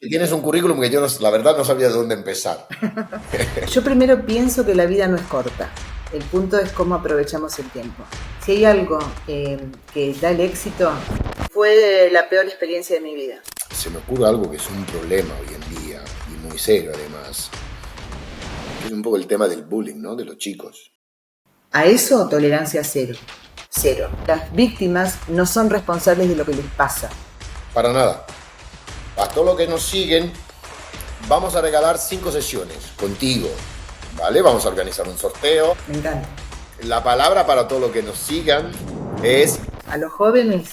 Tienes un currículum que yo, la verdad, no sabía de dónde empezar. Yo primero pienso que la vida no es corta. El punto es cómo aprovechamos el tiempo. Si hay algo que da el éxito, fue la peor experiencia de mi vida. Se me ocurre algo que es un problema hoy en día, y muy serio además, que es un poco el tema del bullying, ¿no? De los chicos. A eso, tolerancia cero. Cero. Las víctimas no son responsables de lo que les pasa. Para nada. A todos los que nos siguen, vamos a regalar 5 sesiones contigo, ¿vale? Vamos a organizar un sorteo. Me encanta. La palabra para todos los que nos sigan es A los jóvenes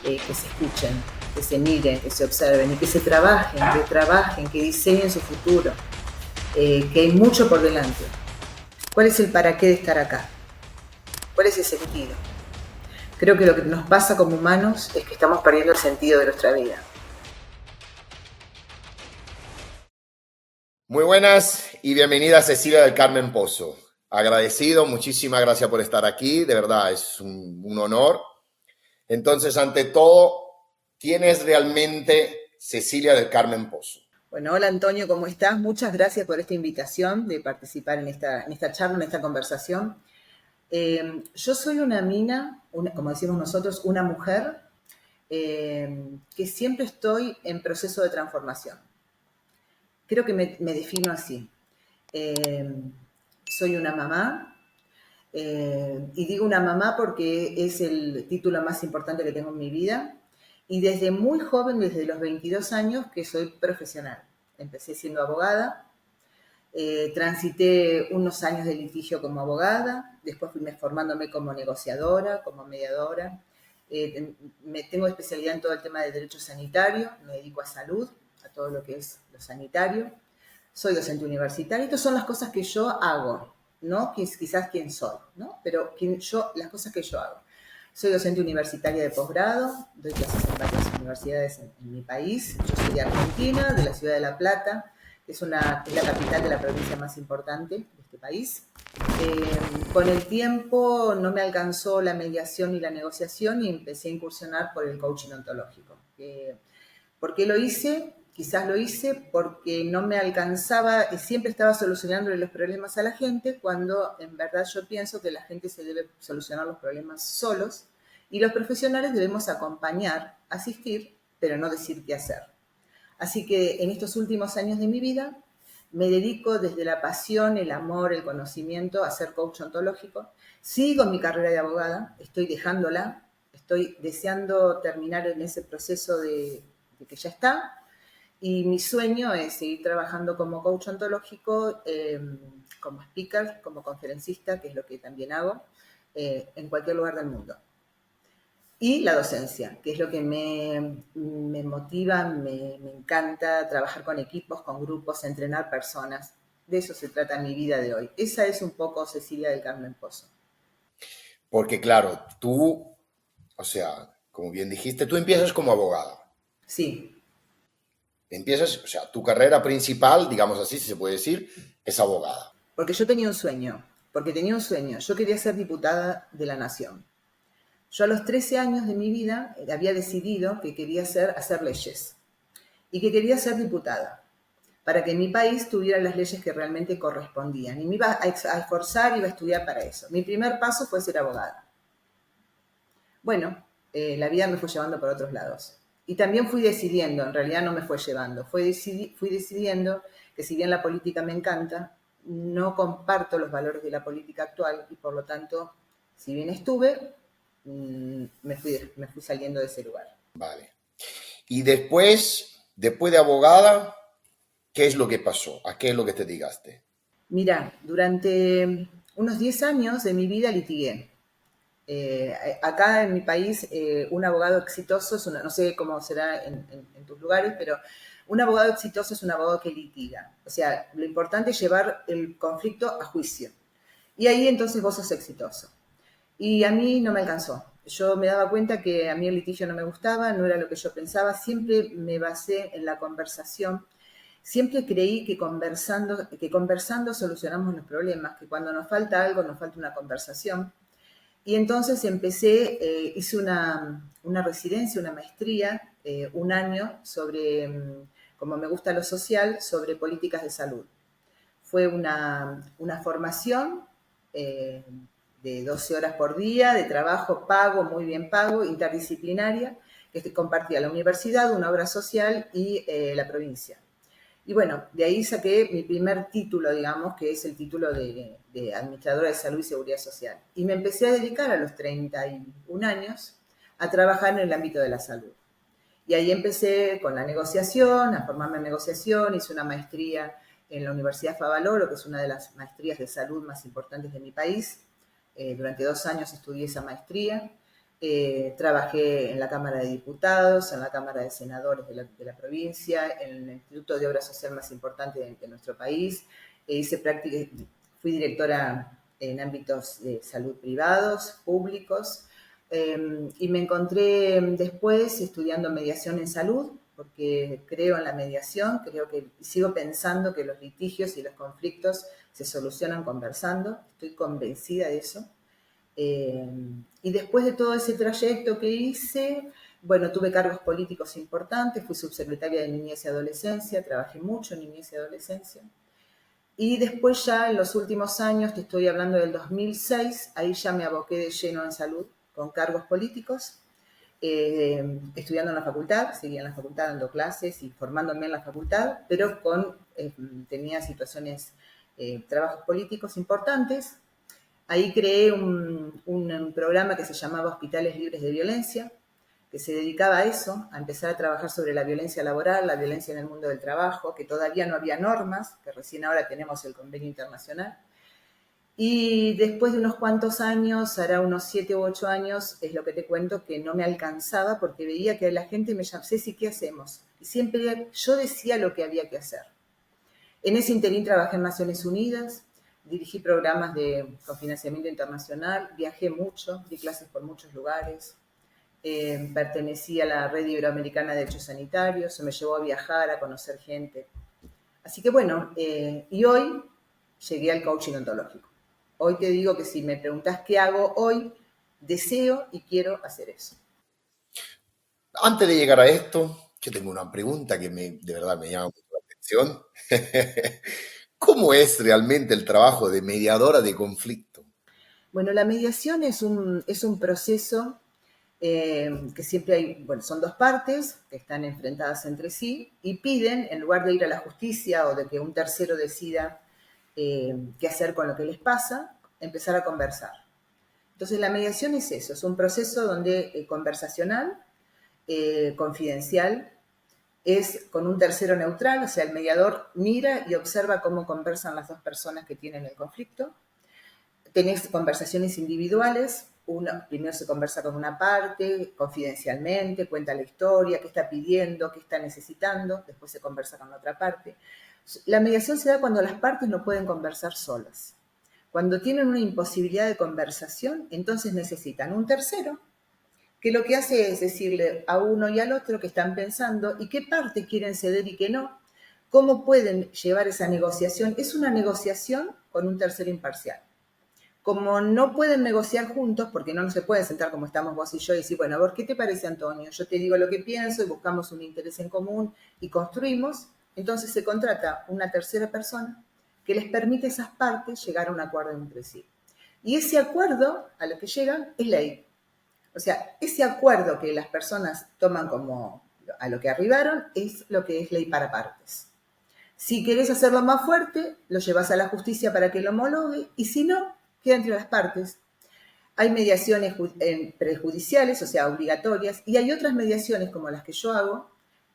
que se escuchen, que se miren, que se observen y que se trabajen, que diseñen su futuro, que hay mucho por delante. ¿Cuál es el para qué de estar acá? ¿Cuál es el sentido? Creo que lo que nos pasa como humanos es que estamos perdiendo el sentido de nuestra vida. muy buenas y bienvenida Cecilia del Carmen Pozo. Agradecido, muchísimas gracias por estar aquí, de verdad es un honor. Entonces, ante todo, ¿quién es realmente Cecilia del Carmen Pozo? Bueno, hola Antonio, ¿cómo estás? Muchas gracias por esta invitación de participar en esta charla, en esta conversación. Yo soy una mina, como decimos nosotros, una mujer que siempre estoy en proceso de transformación. Creo que me defino así. Eh, Soy una mamá, y digo una mamá porque es el título más importante que tengo en mi vida. Y desde muy joven, desde los 22 años, que soy profesional. Empecé siendo abogada, transité unos años de litigio como abogada, después fui formándome como negociadora, como mediadora. Me tengo especialidad en todo el tema de derecho sanitario, me dedico a salud, a todo lo que es lo sanitario. Soy docente universitaria. Estas son las cosas que yo hago, ¿no? Quizás quién soy, ¿no? Pero las cosas que yo hago. Soy docente universitaria de posgrado, doy clases en varias universidades en mi país. Yo soy de Argentina, de la ciudad de La Plata, que es la capital de la provincia más importante de este país. Con el tiempo no me alcanzó la mediación y la negociación y empecé a incursionar por el coaching ontológico. ¿Por qué lo hice? Quizás lo hice porque no me alcanzaba y siempre estaba solucionándole los problemas a la gente, cuando en verdad yo pienso que la gente se debe solucionar los problemas solos y los profesionales debemos acompañar, asistir, pero no decir qué hacer. Así que en estos últimos años de mi vida me dedico desde la pasión, el amor, el conocimiento a ser coach ontológico. Sigo mi carrera de abogada, estoy dejándola, estoy deseando terminar en ese proceso de que ya está, y mi sueño es seguir trabajando como coach ontológico, como speaker, como conferencista, que es lo que también hago, en cualquier lugar del mundo. Y la docencia, que es lo que me motiva, me encanta trabajar con equipos, con grupos, entrenar personas. De eso se trata mi vida de hoy. Esa es un poco Cecilia del Carmen Pozo. Porque claro, tú, o sea, como bien dijiste, tú empiezas como abogada. Sí, Empiezas, o sea, tu carrera principal, digamos así, si se puede decir, es abogada. porque yo tenía un sueño, porque tenía un sueño. Yo quería ser diputada de la Nación. Yo a los 13 años de mi vida había decidido que quería hacer leyes y que quería ser diputada para que mi país tuviera las leyes que realmente correspondían. Y me iba a esforzar, iba a estudiar para eso. Mi primer paso fue ser abogada. Bueno, la vida me fue llevando por otros lados. Y también fui decidiendo, en realidad no me fue llevando, fui decidiendo que si bien la política me encanta, no comparto los valores de la política actual y por lo tanto, si bien estuve, me fui saliendo de ese lugar. Vale. Y después de abogada, ¿qué es lo que pasó? ¿A qué es lo que te dedicaste? Mira, durante unos 10 años de mi vida litigué. Acá en mi país, un abogado exitoso es no sé cómo será en tus lugares, pero un abogado exitoso es un abogado que litiga. O sea, lo importante es llevar el conflicto a juicio. Y ahí entonces vos sos exitoso. Y a mí no me alcanzó. Yo me daba cuenta que a mí el litigio no me gustaba, no era lo que yo pensaba. Siempre me basé en la conversación. Siempre creí que conversando solucionamos los problemas, que cuando nos falta algo, nos falta una conversación. Y entonces hice una residencia, una maestría, un año sobre como me gusta lo social, sobre políticas de salud. Fue una formación de 12 horas por día, de trabajo pago, muy bien pago, interdisciplinaria, que compartía la universidad, una obra social y la provincia. Y bueno, de ahí saqué mi primer título, digamos, que es el título de Administradora de Salud y Seguridad Social. Y me empecé a dedicar a los 31 años a trabajar en el ámbito de la salud. Y ahí empecé con la negociación, a formarme en negociación, hice una maestría en la Universidad Favaloro, que es una de las maestrías de salud más importantes de mi país. Durante 2 años estudié esa maestría. Trabajé en la Cámara de Diputados, en la Cámara de Senadores de la provincia, en el Instituto de Obra Social más importante de nuestro país. Hice práctica, fui directora en ámbitos de salud privados, públicos, y me encontré después estudiando mediación en salud, porque creo en la mediación, creo que sigo pensando que los litigios y los conflictos se solucionan conversando, estoy convencida de eso. Y después de todo ese trayecto que hice, bueno, tuve cargos políticos importantes, fui subsecretaria de Niñez y Adolescencia, trabajé mucho en Niñez y Adolescencia. Y después ya en los últimos años, te estoy hablando del 2006, ahí ya me aboqué de lleno en salud, con cargos políticos, estudiando en la facultad, seguía en la facultad dando clases y formándome en la facultad, pero tenía situaciones, trabajos políticos importantes. Ahí creé un programa que se llamaba Hospitales Libres de Violencia, que se dedicaba a eso, a empezar a trabajar sobre la violencia laboral, la violencia en el mundo del trabajo, que todavía no había normas, que recién ahora tenemos el convenio internacional. Y después de unos cuantos años, hará unos 7 u 8 años, es lo que te cuento, que no me alcanzaba porque veía que la gente me llamaba, Ceci, ¿qué hacemos? Y siempre yo decía lo que había que hacer. En ese interín trabajé en Naciones Unidas, dirigí programas con financiamiento internacional, viajé mucho, di clases por muchos lugares, pertenecí a la Red Iberoamericana de Derechos Sanitarios, eso me llevó a viajar, a conocer gente. Así que bueno, y hoy llegué al coaching ontológico. Hoy te digo que si me preguntas qué hago hoy, deseo y quiero hacer eso. Antes de llegar a esto, yo tengo una pregunta que de verdad me llama mucho la atención. ¿Cómo es realmente el trabajo de mediadora de conflicto? Bueno, la mediación es un proceso que siempre hay, bueno, son 2 partes que están enfrentadas entre sí y piden, en lugar de ir a la justicia o de que un tercero decida qué hacer con lo que les pasa, empezar a conversar. Entonces la mediación es eso, es un proceso donde conversacional, confidencial, es con un tercero neutral, o sea, el mediador mira y observa cómo conversan las 2 personas que tienen el conflicto. Tenés conversaciones individuales, primero se conversa con una parte, confidencialmente, cuenta la historia, qué está pidiendo, qué está necesitando, después se conversa con la otra parte. La mediación se da cuando las partes no pueden conversar solas. Cuando tienen una imposibilidad de conversación, entonces necesitan un tercero, que lo que hace es decirle a uno y al otro que están pensando y qué parte quieren ceder y qué no, cómo pueden llevar esa negociación. Es una negociación con un tercero imparcial. Como no pueden negociar juntos, porque no se pueden sentar como estamos vos y yo y decir, bueno, a ver, ¿qué te parece, Antonio? Yo te digo lo que pienso y buscamos un interés en común y construimos, entonces se contrata una tercera persona que les permite a esas partes llegar a un acuerdo entre sí. Y ese acuerdo a lo que llegan es ley. O sea, ese acuerdo que las personas toman como a lo que arribaron es lo que es ley para partes. Si querés hacerlo más fuerte, lo llevas a la justicia para que lo homologue y si no, queda entre las partes. Hay mediaciones prejudiciales, o sea, obligatorias, y hay otras mediaciones como las que yo hago,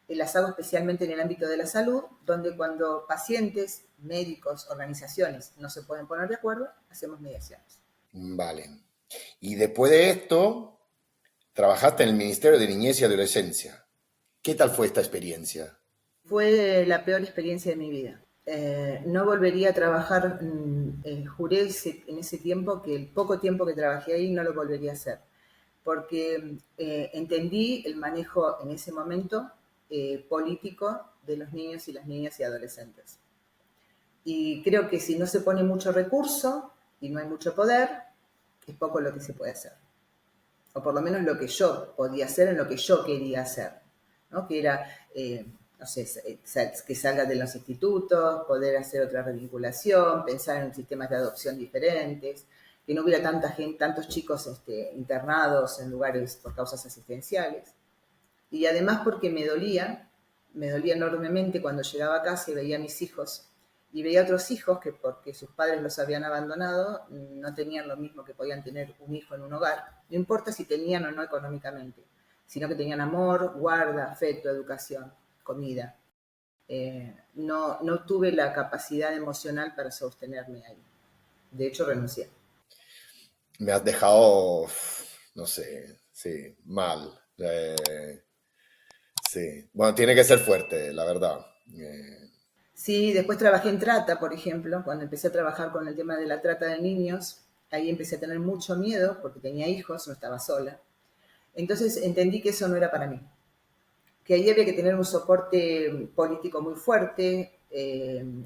las hago especialmente en el ámbito de la salud, donde cuando pacientes, médicos, organizaciones no se pueden poner de acuerdo, hacemos mediaciones. Vale. Y después de esto, trabajaste en el Ministerio de Niñez y Adolescencia. ¿Qué tal fue esta experiencia? Fue la peor experiencia de mi vida. No volvería a trabajar, juré en ese tiempo que el poco tiempo que trabajé ahí no lo volvería a hacer, porque entendí el manejo en ese momento político de los niños y las niñas y adolescentes. Y creo que si no se pone mucho recurso y no hay mucho poder, es poco lo que se puede hacer. O por lo menos lo que yo podía hacer en lo que yo quería hacer, ¿no? Que era no sé, que salga de los institutos, poder hacer otra revinculación, pensar en sistemas de adopción diferentes, que no hubiera tanta gente, tantos chicos internados en lugares por causas asistenciales. Y además porque me dolía enormemente cuando llegaba a casa y veía a mis hijos y veía a otros hijos que porque sus padres los habían abandonado no tenían lo mismo que podían tener un hijo en un hogar, no importa si tenían o no económicamente, sino que tenían amor, guarda, afecto, educación, comida. No tuve la capacidad emocional para sostenerme ahí. De hecho, renuncié. Me has dejado, no sé, sí, mal. Sí, bueno, tiene que ser fuerte, la verdad. Sí, después trabajé en trata, por ejemplo, cuando empecé a trabajar con el tema de la trata de niños, ahí empecé a tener mucho miedo porque tenía hijos, no estaba sola. Entonces entendí que eso no era para mí, que ahí había que tener un soporte político muy fuerte,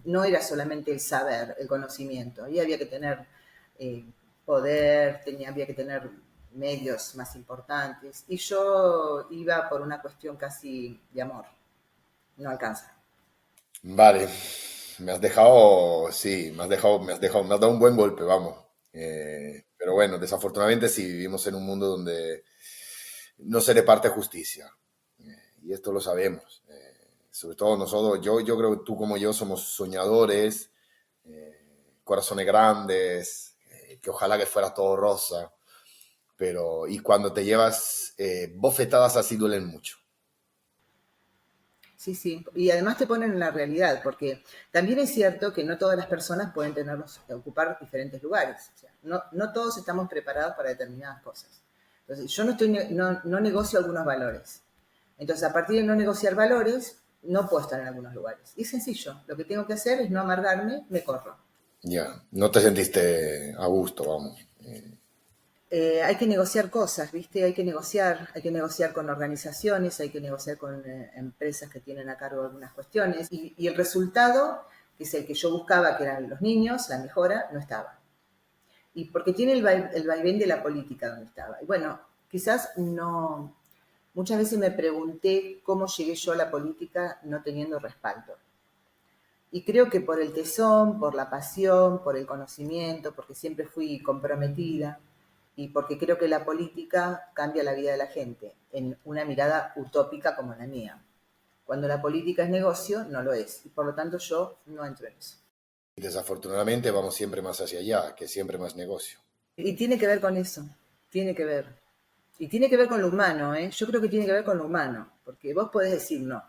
no era solamente el saber, el conocimiento, ahí había que tener eh, poder, había que tener medios más importantes, y yo iba por una cuestión casi de amor, no alcanza. Vale, me has dejado, sí, me has dado un buen golpe, vamos. Pero bueno, desafortunadamente sí vivimos en un mundo donde no se reparte justicia. Y esto lo sabemos. Sobre todo nosotros, yo creo que tú como yo somos soñadores, corazones grandes, que ojalá que fuera todo rosa, pero y cuando te llevas bofetadas así duelen mucho. Sí, sí, y además te ponen en la realidad, porque también es cierto que no todas las personas pueden ocupar diferentes lugares. O sea, no todos estamos preparados para determinadas cosas. Entonces, yo no negocio algunos valores. Entonces, a partir de no negociar valores, no puedo estar en algunos lugares. Y es sencillo, lo que tengo que hacer es no amargarme, me corro. Ya, no te sentiste a gusto, vamos. Hay que negociar cosas, ¿viste? Hay que negociar con organizaciones, hay que negociar con empresas que tienen a cargo algunas cuestiones. Y el resultado, que es el que yo buscaba, que eran los niños, la mejora, no estaba. Y porque tiene el vaivén de la política donde estaba. Y bueno, quizás no. Muchas veces me pregunté cómo llegué yo a la política no teniendo respaldo. Y creo que por el tesón, por la pasión, por el conocimiento, porque siempre fui comprometida y porque creo que la política cambia la vida de la gente en una mirada utópica como la mía. Cuando la política es negocio, no lo es. Y por lo tanto yo no entro en eso. Y desafortunadamente vamos siempre más hacia allá, que siempre más negocio. Y tiene que ver con eso, tiene que ver. Y tiene que ver con lo humano, ¿eh? Yo creo que tiene que ver con lo humano, porque vos podés decir no.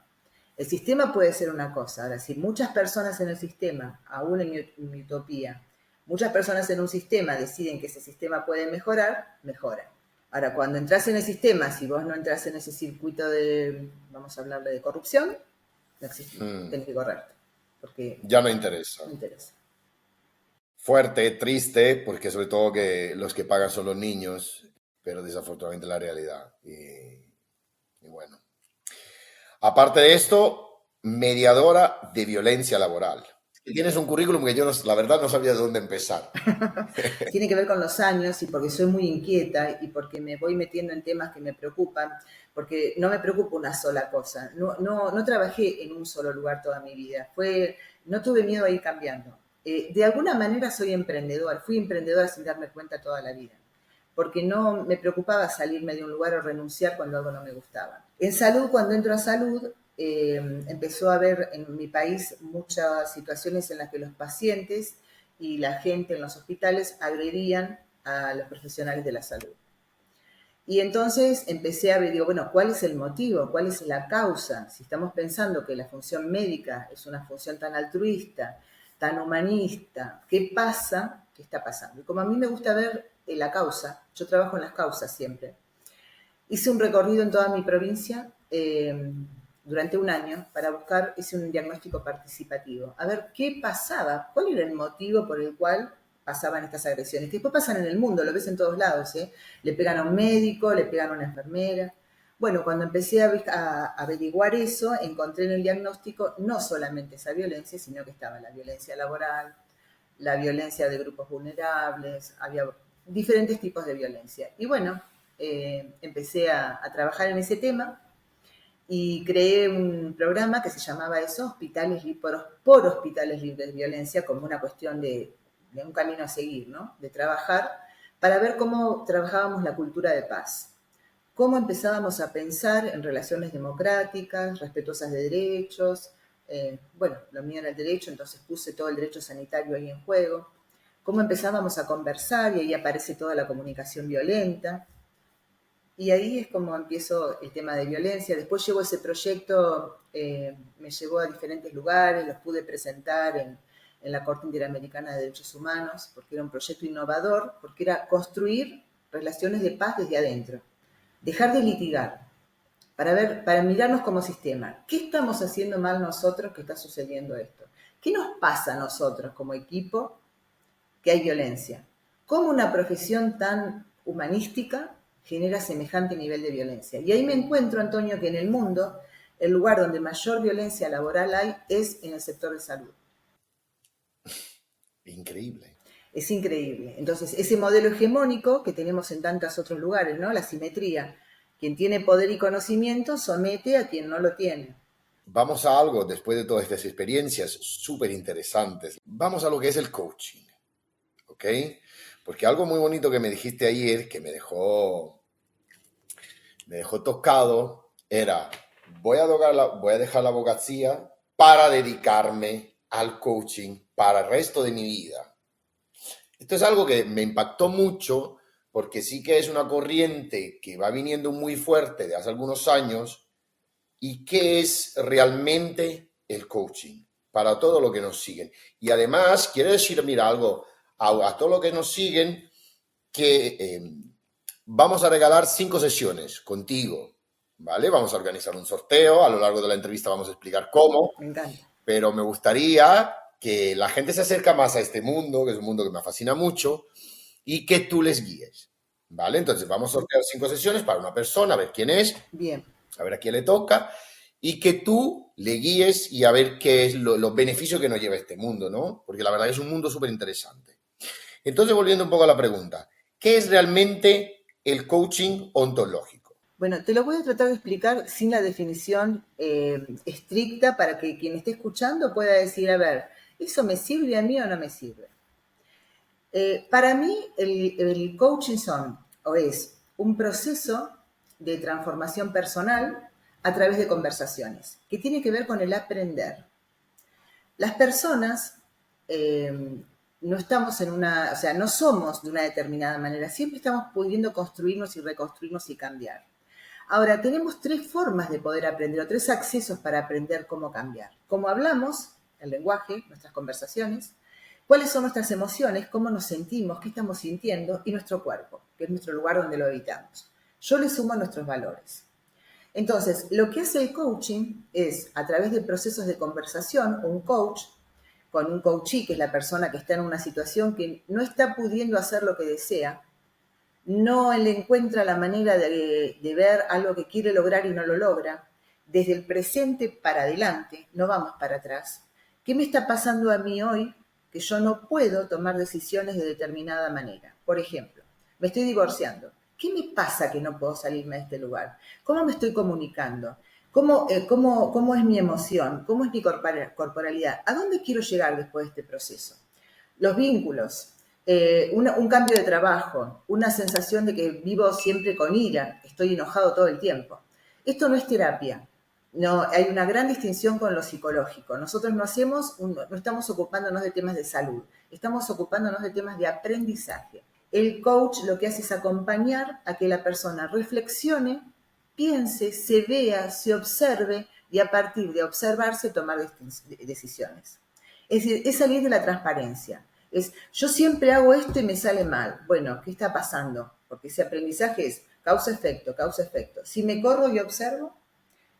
El sistema puede ser una cosa. Ahora, si muchas personas en el sistema, aún en mi utopía, muchas personas en un sistema deciden que ese sistema puede mejorar, mejora. Ahora, cuando entras en el sistema, si vos no entras en ese circuito de, vamos a hablarle de corrupción, no existe. Mm, Tenés que correrte, porque ya no interesa. no interesa. Fuerte, triste, porque sobre todo que los que pagan son los niños, pero desafortunadamente la realidad. Y bueno. Aparte de esto, mediadora de violencia laboral. Y tienes un currículum que yo, la verdad, no sabía de dónde empezar. Tiene que ver con los años y porque soy muy inquieta y porque me voy metiendo en temas que me preocupan, porque no me preocupa una sola cosa. No trabajé en un solo lugar toda mi vida. No tuve miedo a ir cambiando. De alguna manera soy emprendedora, fui emprendedora sin darme cuenta toda la vida, porque no me preocupaba salirme de un lugar o renunciar cuando algo no me gustaba. En salud, cuando entro a salud, empezó a haber en mi país muchas situaciones en las que los pacientes y la gente en los hospitales agredían a los profesionales de la salud. Y entonces empecé a ver, digo, bueno, ¿cuál es el motivo? ¿Cuál es la causa? Si estamos pensando que la función médica es una función tan altruista, tan humanista, ¿qué pasa? ¿Qué está pasando? Y como a mí me gusta ver la causa, yo trabajo en las causas siempre, hice un recorrido en toda mi provincia durante un año para buscar, hice un diagnóstico participativo, a ver qué pasaba, cuál era el motivo por el cual pasaban estas agresiones, que después pasan en el mundo, lo ves en todos lados, ¿eh? Le pegan a un médico, le pegan a una enfermera. Bueno, cuando empecé a averiguar eso, encontré en el diagnóstico no solamente esa violencia, sino que estaba la violencia laboral, la violencia de grupos vulnerables, había diferentes tipos de violencia. Y bueno, empecé a trabajar en ese tema y creé un programa que se llamaba eso, por hospitales libres de violencia, como una cuestión de un camino a seguir, ¿no? De trabajar, para ver cómo trabajábamos la cultura de paz, cómo empezábamos a pensar en relaciones democráticas, respetuosas de derechos. Bueno, lo mío era el derecho, entonces puse todo el derecho sanitario ahí en juego. Cómo empezábamos a conversar y ahí aparece toda la comunicación violenta. Y ahí es como empiezo el tema de violencia. Después llevo ese proyecto, me llevó a diferentes lugares, los pude presentar en la Corte Interamericana de Derechos Humanos, porque era un proyecto innovador, porque era construir relaciones de paz desde adentro. Dejar de litigar, para mirarnos como sistema. ¿Qué estamos haciendo mal nosotros que está sucediendo esto? ¿Qué nos pasa a nosotros como equipo que hay violencia? ¿Cómo una profesión tan humanística genera semejante nivel de violencia? Y ahí me encuentro, Antonio, que en el mundo el lugar donde mayor violencia laboral hay es en el sector de salud. Increíble. Es increíble. Entonces, ese modelo hegemónico que tenemos en tantos otros lugares, ¿no? La simetría. Quien tiene poder y conocimiento somete a quien no lo tiene. Vamos a algo, después de todas estas experiencias súper interesantes, vamos a lo que es el coaching, ¿ok? Porque algo muy bonito que me dijiste ayer, que me dejó tocado, era, voy a dejar la abogacía para dedicarme al coaching para el resto de mi vida. Esto es algo que me impactó mucho porque sí que es una corriente que va viniendo muy fuerte de hace algunos años. ¿Y qué es realmente el coaching para todo lo que nos siguen? Y además, quiero decir, mira, algo a todo lo que nos siguen, que vamos a regalar 5 sesiones contigo, ¿vale? Vamos a organizar un sorteo, a lo largo de la entrevista vamos a explicar cómo, Me encanta. pero me gustaría que la gente se acerque más a este mundo, que es un mundo que me fascina mucho, y que tú les guíes, ¿vale? Entonces vamos a sortear 5 sesiones para una persona, a ver quién es, Bien. a ver a quién le toca, y que tú le guíes y a ver qué es los beneficios que nos lleva este mundo, ¿no? Porque la verdad es un mundo súper interesante. Entonces, volviendo un poco a la pregunta, ¿qué es realmente el coaching ontológico? Bueno, te lo voy a tratar de explicar sin la definición estricta para que quien esté escuchando pueda decir, a ver, ¿eso me sirve a mí o no me sirve? Para mí, el coaching es un proceso de transformación personal a través de conversaciones, que tiene que ver con el aprender. Las personas no estamos o sea, no somos de una determinada manera, siempre estamos pudiendo construirnos y reconstruirnos y cambiar. Ahora, tenemos 3 formas de poder aprender, o 3 accesos para aprender cómo cambiar. Cómo hablamos, el lenguaje, nuestras conversaciones, cuáles son nuestras emociones, cómo nos sentimos, qué estamos sintiendo, y nuestro cuerpo, que es nuestro lugar donde lo habitamos. Yo le sumo nuestros valores. Entonces, lo que hace el coaching es, a través de procesos de conversación, un coach, con un coachee, que es la persona que está en una situación que no está pudiendo hacer lo que desea, no le encuentra la manera de ver algo que quiere lograr y no lo logra, desde el presente para adelante, no vamos para atrás. ¿Qué me está pasando a mí hoy que yo no puedo tomar decisiones de determinada manera? Por ejemplo, me estoy divorciando. ¿Qué me pasa que no puedo salirme de este lugar? ¿Cómo me estoy comunicando? ¿Cómo es mi emoción? ¿Cómo es mi corporalidad? ¿A dónde quiero llegar después de este proceso? Los vínculos, un cambio de trabajo, una sensación de que vivo siempre con ira, estoy enojado todo el tiempo. Esto no es terapia. No, hay una gran distinción con lo psicológico. Nosotros no estamos ocupándonos de temas de salud, estamos ocupándonos de temas de aprendizaje. El coach lo que hace es acompañar a que la persona reflexione, piense, se vea, se observe y a partir de observarse tomar decisiones. Es decir, es salir de la transparencia. Yo siempre hago esto y me sale mal. Bueno, ¿qué está pasando? Porque ese aprendizaje es causa-efecto, causa-efecto. Si me corro y observo,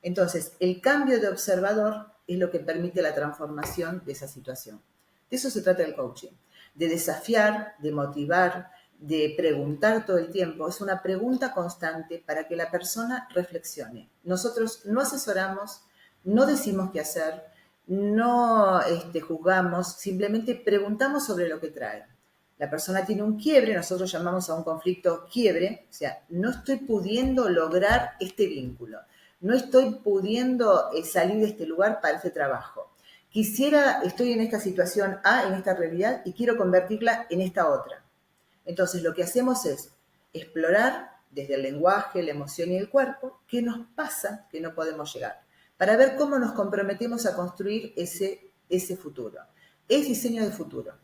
entonces el cambio de observador es lo que permite la transformación de esa situación. De eso se trata el coaching, de desafiar, de motivar, de preguntar todo el tiempo. Es una pregunta constante para que la persona reflexione. Nosotros no asesoramos, no decimos qué hacer, no juzgamos, simplemente preguntamos sobre lo que trae. La persona tiene un quiebre, nosotros llamamos a un conflicto quiebre, o sea, no estoy pudiendo lograr este vínculo, no estoy pudiendo salir de este lugar para este trabajo. Estoy en esta situación A, en esta realidad, y quiero convertirla en esta otra. Entonces, lo que hacemos es explorar desde el lenguaje, la emoción y el cuerpo qué nos pasa que no podemos llegar, para ver cómo nos comprometemos a construir ese futuro. Es diseño de futuro.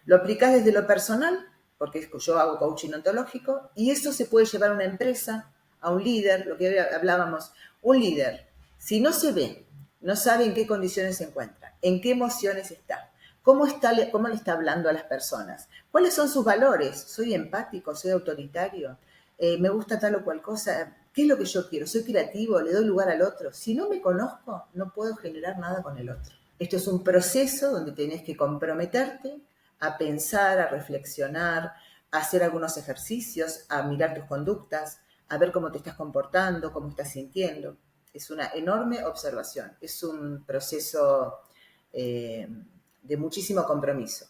Lo aplicás desde lo personal, porque yo hago coaching ontológico, y eso se puede llevar a una empresa, a un líder, lo que hablábamos, un líder, si no se ve, no sabe en qué condiciones se encuentra, en qué emociones está, cómo le está hablando a las personas, cuáles son sus valores, soy empático, soy autoritario, me gusta tal o cual cosa, qué es lo que yo quiero, soy creativo, le doy lugar al otro. Si no me conozco, no puedo generar nada con el otro. Esto es un proceso donde tenés que comprometerte a pensar, a reflexionar, a hacer algunos ejercicios, a mirar tus conductas, a ver cómo te estás comportando, cómo estás sintiendo. Es una enorme observación, es un proceso de muchísimo compromiso.